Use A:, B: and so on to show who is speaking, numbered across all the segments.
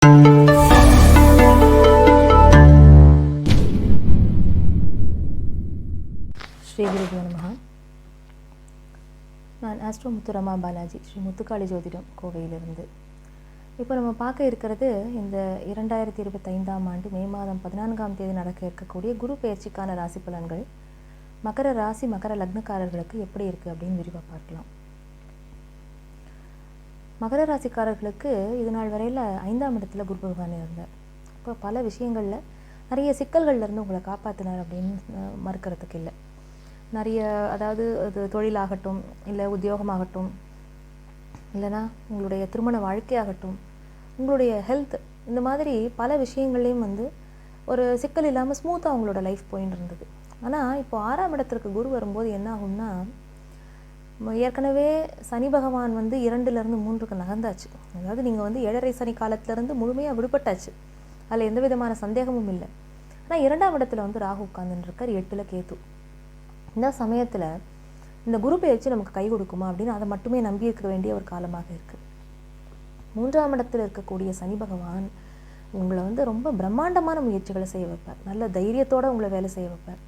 A: ஸ்ரீ குருபியோ நமஹ. நான் ஆஸ்ட்ரோ முத்துரமா பாலாஜி, ஸ்ரீ முத்துக்காளி ஜோதிடம், கோவையிலிருந்து. இப்போ நம்ம பார்க்க இருக்கிறது இந்த 2025ஆம் ஆண்டு மே மாதம் 14ஆம் தேதி நடக்க இருக்கக்கூடிய குரு பெயர்ச்சிக்கான ராசி பலன்கள் மகர ராசி மகர லக்னக்காரர்களுக்கு எப்படி இருக்குது அப்படின்னு விரிவாக பார்க்கலாம். மகர ராசிக்காரர்களுக்கு இது நாள் வரையில் 5ஆம் இடத்துல குரு பகவான் இருந்தார். இப்போ பல விஷயங்களில் நிறைய சிக்கல்கள்லேருந்து உங்களை காப்பாற்றினார் அப்படின்னு மறுக்கிறதுக்கு இல்லை. நிறைய, அதாவது அது தொழிலாகட்டும், இல்லை உத்தியோகமாகட்டும், இல்லைனா உங்களுடைய திருமண வாழ்க்கையாகட்டும், உங்களுடைய ஹெல்த், இந்த மாதிரி பல விஷயங்கள்லேயும் ஒரு சிக்கல் இல்லாமல் ஸ்மூத்தாக அவங்களோட லைஃப் போயின்னு இருந்தது. ஆனால் இப்போ 6ஆம் இடத்திற்கு குரு வரும்போது என்ன ஆகும்னா, ஏற்கனவே சனி பகவான் 2லேருந்து 3க்கு நகர்ந்தாச்சு. அதாவது நீங்கள் 7.5 சனி காலத்திலேருந்து முழுமையாக விடுபட்டாச்சு. அதில் எந்த விதமான சந்தேகமும் இல்லை. ஆனால் 2ஆம் இடத்துல ராகு உட்கார்ந்துருக்கார், 8ல் கேது. இந்த சமயத்தில் இந்த குரு பெயர்ச்சி நமக்கு கை கொடுக்குமா அப்படின்னு அதை மட்டுமே நம்பி இருக்க வேண்டிய ஒரு காலமாக இருக்குது. 3ஆம் இடத்தில் இருக்கக்கூடிய சனி பகவான் உங்களை ரொம்ப பிரம்மாண்டமான முயற்சிகளை செய்ய வைப்பார். நல்ல தைரியத்தோடு உங்களை வேலை செய்ய வைப்பார்.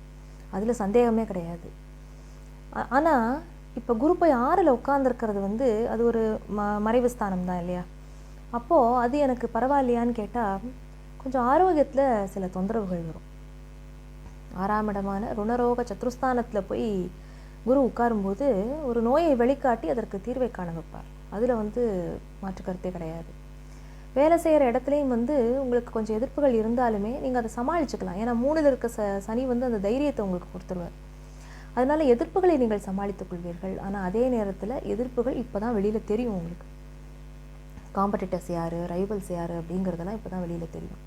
A: அதில் சந்தேகமே கிடையாது. ஆனால் இப்போ குரு போய் 6ல் உட்கார்ந்துருக்கிறது அது ஒரு மறைவு ஸ்தானம் தான் இல்லையா? அப்போது அது எனக்கு பரவாயில்லையான்னு கேட்டால் கொஞ்சம் ஆரோக்கியத்தில் சில தொந்தரவுகள் வரும். 6ஆம் இடமான ருணரோக சத்ருஸ்தானத்தில் போய் குரு உட்காரும்போது ஒரு நோயை வெளிக்காட்டி அதற்கு தீர்வை காண வைப்பார். அதில் மாற்று கருத்தே கிடையாது. வேலை செய்கிற இடத்துலையும் உங்களுக்கு கொஞ்சம் எதிர்ப்புகள் இருந்தாலுமே நீங்கள் அதை சமாளிச்சுக்கலாம். ஏன்னா 3ல் இருக்க சனி அந்த தைரியத்தை உங்களுக்கு கொடுத்துருவார். அதனால் எதிர்ப்புகளை நீங்கள் சமாளித்துக் கொள்வீர்கள். ஆனால் அதே நேரத்தில் எதிர்ப்புகள் இப்போ தான் வெளியில் தெரியும். உங்களுக்கு காம்படிட்டர்ஸ் யார், ரைவல்ஸ் யார் அப்படிங்கிறதெல்லாம் இப்போ தான் வெளியில் தெரியும்.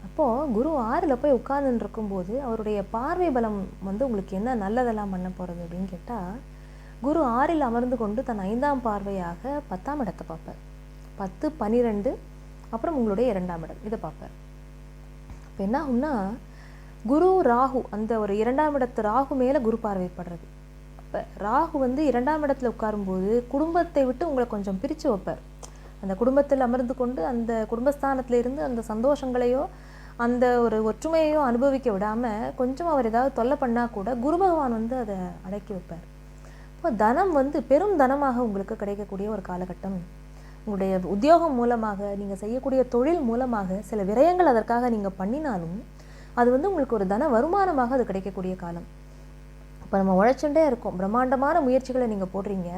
A: அப்போது குரு 6ல் போய் உட்கார்ந்துன்னு இருக்கும்போது அவருடைய பார்வை பலம் உங்களுக்கு என்ன நல்லதெல்லாம் பண்ண போகிறது அப்படின்னு கேட்டால், குரு 6ல் அமர்ந்து கொண்டு தன் 5ஆம் பார்வையாக 10ஆம் இடத்தை பார்ப்பார். 10, 12, அப்புறம் உங்களுடைய 2ஆம் இடம், இதை பார்ப்பார். இப்போ என்ன ஆகும்னா, குரு ராகு அந்த ஒரு 2ஆம் இடத்து ராகு மேலே குரு பார்வைப்படுறது. அப்போ ராகு 2ஆம் இடத்துல உட்காரும்போது குடும்பத்தை விட்டு உங்களை கொஞ்சம் பிரித்து வைப்பார். அந்த குடும்பத்தில் அமர்ந்து கொண்டு அந்த குடும்பஸ்தானத்தில் இருந்து அந்த சந்தோஷங்களையோ அந்த ஒரு ஒற்றுமையோ அனுபவிக்க விடாமல் கொஞ்சம் அவர் ஏதாவது தொல்லை பண்ணால் கூட குரு பகவான் அதை அடக்கி வைப்பார். இப்போ தனம் பெரும் தனமாக உங்களுக்கு கிடைக்கக்கூடிய ஒரு காலகட்டம். உங்களுடைய உத்தியோகம் மூலமாக, நீங்கள் செய்யக்கூடிய தொழில் மூலமாக சில விரயங்கள் அதற்காக நீங்கள் பண்ணினாலும் அது உங்களுக்கு ஒரு தன வருமானமாக அது கிடைக்கக்கூடிய காலம். இப்போ நம்ம உழைச்சுட்டே இருக்கோம், பிரம்மாண்டமான முயற்சிகளை நீங்கள் போடுறீங்க,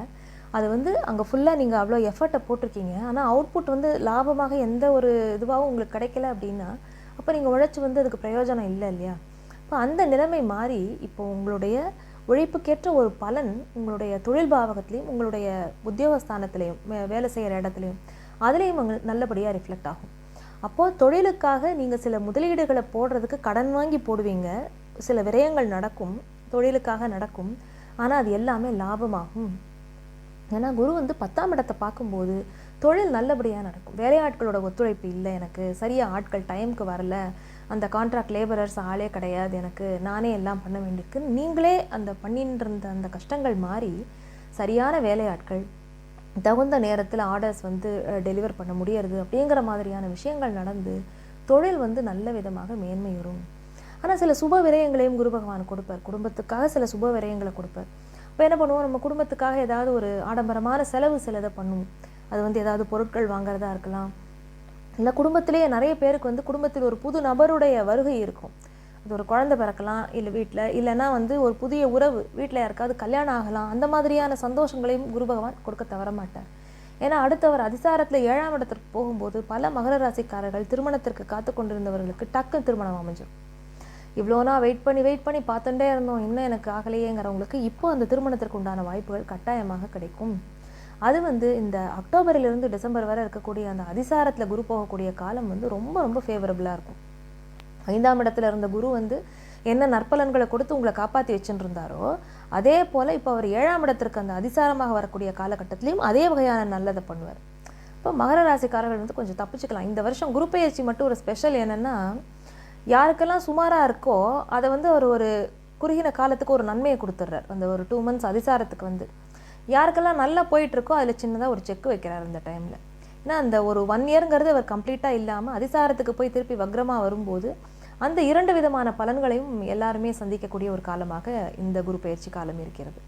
A: அது அங்கே ஃபுல்லாக நீங்கள் அவ்வளோ எஃபர்ட்டை போட்டிருக்கீங்க, ஆனால் அவுட்புட் லாபமாக எந்த ஒரு இதுவாகவும் உங்களுக்கு கிடைக்கல அப்படின்னா அப்போ நீங்கள் உழைச்சி அதுக்கு பிரயோஜனம் இல்லை இல்லையா? இப்போ அந்த நிலைமை மாறி இப்போ உங்களுடைய உழைப்புக்கேற்ற ஒரு பலன் உங்களுடைய தொழில் பாவகத்திலையும் உங்களுடைய உத்தியோகஸ்தானத்திலையும் வேலை செய்கிற இடத்துலையும் அதுலேயும் நல்லபடியாக ரிஃப்ளெக்ட் ஆகும். அப்போது தொழிலுக்காக நீங்கள் சில முதலீடுகளை போடுறதுக்கு கடன் வாங்கி போடுவீங்க, சில விரயங்கள் நடக்கும், தொழிலுக்காக நடக்கும், ஆனால் அது எல்லாமே லாபமாகும். ஏன்னா குரு 10ஆம் இடத்தை பார்க்கும்போது தொழில் நல்லபடியாக நடக்கும். வேலையாட்களோட ஒத்துழைப்பு இல்லை, எனக்கு சரியாக ஆட்கள் டைமுக்கு வரல, அந்த கான்ட்ராக்ட் லேபரர்ஸ் ஆளே கிடையாது, எனக்கு நானே எல்லாம் பண்ண வேண்டியிருக்கு, நீங்களே அந்த பண்ணிட்டு இருந்த அந்த கஷ்டங்கள் மாறி சரியான வேலையாட்கள் தகுந்த நேரத்தில் ஆர்டர்ஸ் டெலிவர் பண்ண முடியறது அப்படிங்கிற மாதிரியான விஷயங்கள் நடந்து தொழில் நல்ல விதமாக மேன்மையுறும். ஆனால் சில சுப விரயங்களையும் குரு பகவான் கொடுப்பார். குடும்பத்துக்காக சில சுப விரயங்களை கொடுப்பார். இப்போ என்ன பண்ணுவோம், நம்ம குடும்பத்துக்காக ஏதாவது ஒரு ஆடம்பரமான செலவு சிலதை பண்ணுவோம். அது ஏதாவது பொருட்கள் வாங்குறதா இருக்கலாம், இல்லை குடும்பத்திலேயே நிறைய பேருக்கு குடும்பத்தில் ஒரு புது நபருடைய வருகை இருக்கும். அது ஒரு குழந்தை பிறக்கலாம், இல்லை வீட்டில், இல்லைன்னா ஒரு புதிய உறவு, வீட்டில் யாருக்காவது கல்யாணம் ஆகலாம். அந்த மாதிரியான சந்தோஷங்களையும் குரு பகவான் கொடுக்க தவற மாட்டார். ஏன்னா அடுத்தவர் அதிசாரத்தில் 7ஆம் இடத்திற்கு போகும்போது பல மகர ராசிக்காரர்கள் திருமணத்திற்கு காத்து கொண்டிருந்தவர்களுக்கு டக்கு திருமணம் அமைஞ்சிடும். இவ்வளோனா வெயிட் பண்ணி பார்த்துட்டே இருந்தோம், இன்னும் எனக்கு ஆகலையேங்கிறவங்களுக்கு இப்போ அந்த திருமணத்திற்கு உண்டான வாய்ப்புகள் கட்டாயமாக கிடைக்கும். அது இந்த அக்டோபரிலிருந்து டிசம்பர் வரை இருக்கக்கூடிய அந்த அதிசாரத்தில் குரு போகக்கூடிய காலம் ரொம்ப ரொம்ப ஃபேவரபுளாக இருக்கும். 5ஆம் இடத்துல இருந்த குரு என்ன நற்பலன்களை கொடுத்து உங்களை காப்பாற்றி வச்சுட்டு இருந்தாரோ அதே போல் இப்போ அவர் 7ஆம் இடத்திற்கு அந்த அதிசாரமாக வரக்கூடிய காலகட்டத்திலையும் அதே வகையான நல்லதை பண்ணுவார். இப்போ மகர ராசிக்காரர்கள் கொஞ்சம் தப்பிச்சுக்கலாம். இந்த வருஷம் குரு பெயர்ச்சி மட்டும் ஒரு ஸ்பெஷல் என்னென்னா, யாருக்கெல்லாம் சுமாராக இருக்கோ அதை அவர் ஒரு குறுகின காலத்துக்கு ஒரு நன்மையை கொடுத்துட்றார். அந்த ஒரு 2 months அதிசாரத்துக்கு யாருக்கெல்லாம் நல்லா போயிட்டுருக்கோ அதில் சின்னதாக ஒரு செக் வைக்கிறார் இந்த டைமில். ஏன்னா அந்த ஒரு 1 இயர்ங்கிறது அவர் கம்ப்ளீட்டாக இல்லாமல் அதிசாரத்துக்கு போய் திருப்பி வக்ரமாக வரும்போது அந்த 2 விதமான பலன்களையும் எல்லாருமே சந்திக்கக்கூடிய ஒரு காலமாக இந்த குரு பயிற்சி காலம் இருக்கிறது.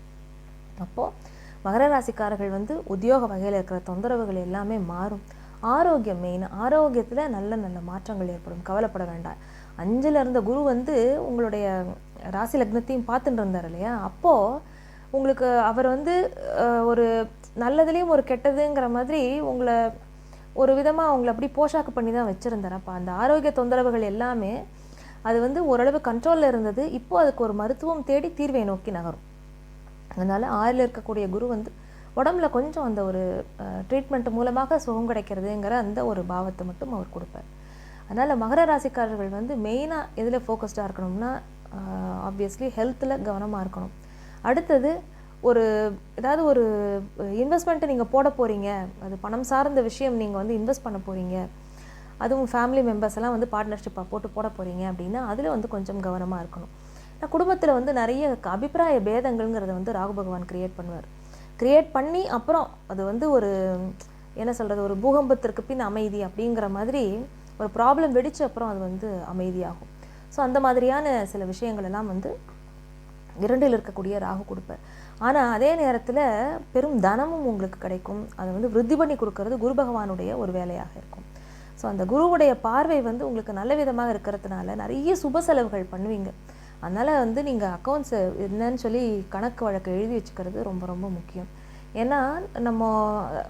A: அப்போது மகர ராசிக்காரர்கள் வந்து உத்தியோக வகையில் இருக்கிற தொந்தரவுகள் எல்லாமே மாறும். ஆரோக்கியம் மெயின். ஆரோக்கியத்தில் நல்ல நல்ல மாற்றங்கள் ஏற்படும். கவலைப்பட வேண்டாம். 5ல் இருந்த குரு வந்து உங்களுடைய ராசி லக்னத்தையும் பார்த்துட்டு இருந்தார் இல்லையா, அப்போது உங்களுக்கு அவர் வந்து ஒரு நல்லதுலேயும் ஒரு கெட்டதுங்கிற மாதிரி உங்களை ஒரு விதமாக அவங்கள அப்படி போஷாக்கு பண்ணி தான் வச்சுருந்தார். அப்போ அந்த ஆரோக்கிய தொந்தரவுகள் எல்லாமே அது வந்து ஓரளவு கண்ட்ரோலில் இருந்தது. இப்போது அதுக்கு ஒரு மருத்துவம் தேடி தீர்வை நோக்கி நகரும். அதனால் 6ல் இருக்கக்கூடிய குரு வந்து உடம்புல கொஞ்சம் அந்த ஒரு ட்ரீட்மெண்ட் மூலமாக சுகம் கிடைக்கிறதுங்கிற அந்த ஒரு பாவத்தை மட்டும் அவர் கொடுப்பார். அதனால் மகர ராசிக்காரர்கள் வந்து மெயினாக எதில் ஃபோக்கஸ்டாக இருக்கணும்னா ஆப்வியஸ்லி ஹெல்த்தில் கவனமாக இருக்கணும். அடுத்தது ஏதாவது ஒரு இன்வெஸ்ட்மெண்ட்டை நீங்கள் போட போகிறீங்க, அது பணம் சார்ந்த விஷயம், நீங்கள் வந்து இன்வெஸ்ட் பண்ண போகிறீங்க, அதுவும் ஃபேமிலி மெம்பர்ஸ் எல்லாம் வந்து பார்ட்னர்ஷிப்பாக போட போகிறீங்க அப்படின்னா அதில் வந்து கொஞ்சம் கவனமாக இருக்கணும். ஏன்னா குடும்பத்தில் வந்து நிறைய அபிப்பிராய பேதங்கள்ங்கிறத வந்து ராகு பகவான் கிரியேட் பண்ணி அப்புறம் அது வந்து ஒரு என்ன சொல்கிறது, ஒரு பூகம்பத்திற்கு பின் அமைதி அப்படிங்கிற மாதிரி ஒரு ப்ராப்ளம் வெடிச்சு அப்புறம் அது வந்து அமைதியாகும். ஸோ அந்த மாதிரியான சில விஷயங்கள் எல்லாம் வந்து 2ல் இருக்கக்கூடிய ராகு கொடுப்பார். ஆனால் அதே நேரத்தில் பெரும் தனமும் உங்களுக்கு கிடைக்கும். அதை வந்து விருத்தி பண்ணி கொடுக்கறது குரு பகவானுடைய ஒரு வேலையாக இருக்கும். ஸோ அந்த குருவுடைய பார்வை வந்து உங்களுக்கு நல்ல விதமாக இருக்கிறதுனால நிறைய சுப செலவுகள் பண்ணுவீங்க. அதனால் வந்து நீங்கள் அக்கௌண்ட்ஸ் என்னன்னு சொல்லி கணக்கு வழக்கு எழுதி வச்சுக்கிறது ரொம்ப ரொம்ப முக்கியம். ஏன்னா நம்ம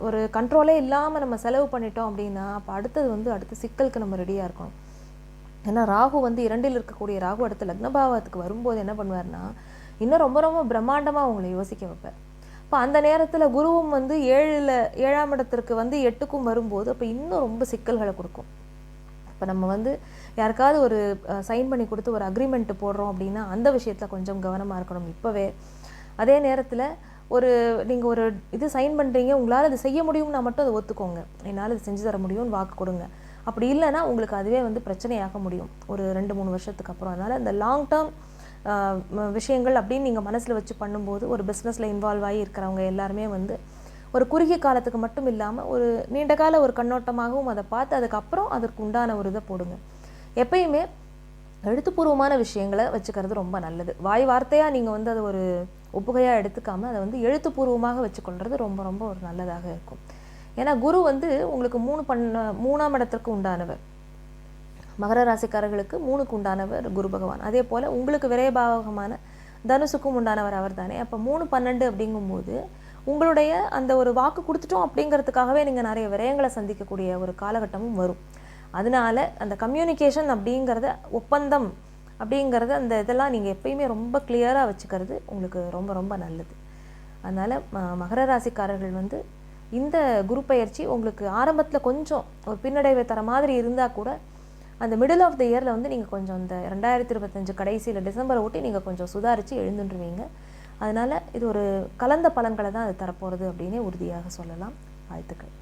A: ஒரு கண்ட்ரோலே இல்லாமல் நம்ம செலவு பண்ணிட்டோம் அப்படின்னா அப்போ அடுத்த சிக்கலுக்கு நம்ம ரெடியாக இருக்கணும். ஏன்னா ராகு வந்து 2ல் இருக்கக்கூடிய ராகு அடுத்த லக்னபாவத்துக்கு வரும்போது என்ன பண்ணுவார்னா இன்னும் ரொம்ப ரொம்ப பிரம்மாண்டமாக உங்களை யோசிக்க வைப்பார். இப்போ அந்த நேரத்தில் குருவும் வந்து 7ஆம் இடத்திற்கு வந்து 8க்கும் வரும்போது அப்போ இன்னும் ரொம்ப சிக்கல்களை கொடுக்கும். இப்போ நம்ம வந்து யாருக்காவது ஒரு சைன் பண்ணி கொடுத்து ஒரு அக்ரிமெண்ட் போடுறோம் அப்படின்னா அந்த விஷயத்தில் கொஞ்சம் கவனமாக இருக்கணும் இப்போவே. அதே நேரத்தில் நீங்கள் ஒரு இது சைன் பண்ணுறீங்க, உங்களால் அது செய்ய முடியும்னா மட்டும் அதை ஒத்துக்கோங்க. என்னால் அது செஞ்சு தர முடியும்னு வாக்கு கொடுங்க. அப்படி இல்லைன்னா உங்களுக்கு அதுவே வந்து பிரச்சனையாக முடியும் ஒரு 2-3 வருஷத்துக்கு அப்புறம். அதனால் இந்த லாங் டேர்ம் விஷயங்கள் அப்படின்னு நீங்கள் மனசில் வச்சு பண்ணும்போது ஒரு பிஸ்னஸில் இன்வால்வ் ஆகி இருக்கிறவங்க எல்லாருமே வந்து ஒரு குறுகிய காலத்துக்கு மட்டும் இல்லாமல் ஒரு நீண்ட கால ஒரு கண்ணோட்டமாகவும் அதை பார்த்து அதுக்கப்புறம் அதற்கு உண்டான ஒரு இதை போடுங்க. எப்பயுமே எழுத்துப்பூர்வமான விஷயங்களை வச்சுக்கிறது ரொம்ப நல்லது. வாய் வார்த்தையாக நீங்கள் வந்து அதை ஒரு ஒப்புகையாக எடுத்துக்காமல் அதை வந்து எழுத்துப்பூர்வமாக வச்சுக்கொள்வது ரொம்ப ரொம்ப ஒரு நல்லதாக இருக்கும். ஏன்னா குரு வந்து உங்களுக்கு 3ஆம் இடத்திற்கு உண்டானவர். மகர ராசிக்காரர்களுக்கு 3க்கு உண்டானவர் குரு பகவான். அதே போல் உங்களுக்கு விரைபாவகமான தனுசுக்கும் உண்டானவர் அவர் தானே. அப்போ 3-12 அப்படிங்கும்போது உங்களுடைய அந்த ஒரு வாக்கு கொடுத்துட்டோம் அப்படிங்கிறதுக்காகவே நீங்கள் நிறைய விரயங்களை சந்திக்கக்கூடிய ஒரு காலகட்டமும் வரும். அதனால அந்த கம்யூனிகேஷன் அப்படிங்கிறத, ஒப்பந்தம் அப்படிங்கிறத, அந்த இதெல்லாம் நீங்கள் எப்பயுமே ரொம்ப கிளியராக வச்சுக்கிறது உங்களுக்கு ரொம்ப ரொம்ப நல்லது. அதனால் மகர ராசிக்காரர்கள் வந்து இந்த குரு பயிற்சி உங்களுக்கு ஆரம்பத்தில் கொஞ்சம் ஒரு பின்னடைவை தர மாதிரி இருந்தால் கூட அந்த மிடில் ஆஃப் த இயரில் வந்து நீங்கள் கொஞ்சம் இந்த 2025 கடைசியில் டிசம்பரை ஒட்டி நீங்கள் கொஞ்சம் சுதாரித்து எழுந்துருவீங்க. அதனால் இது ஒரு கலந்த பலன்களை தான் அது தரப்போகிறது அப்படின்னே உறுதியாக சொல்லலாம். வாழ்த்துக்கள்.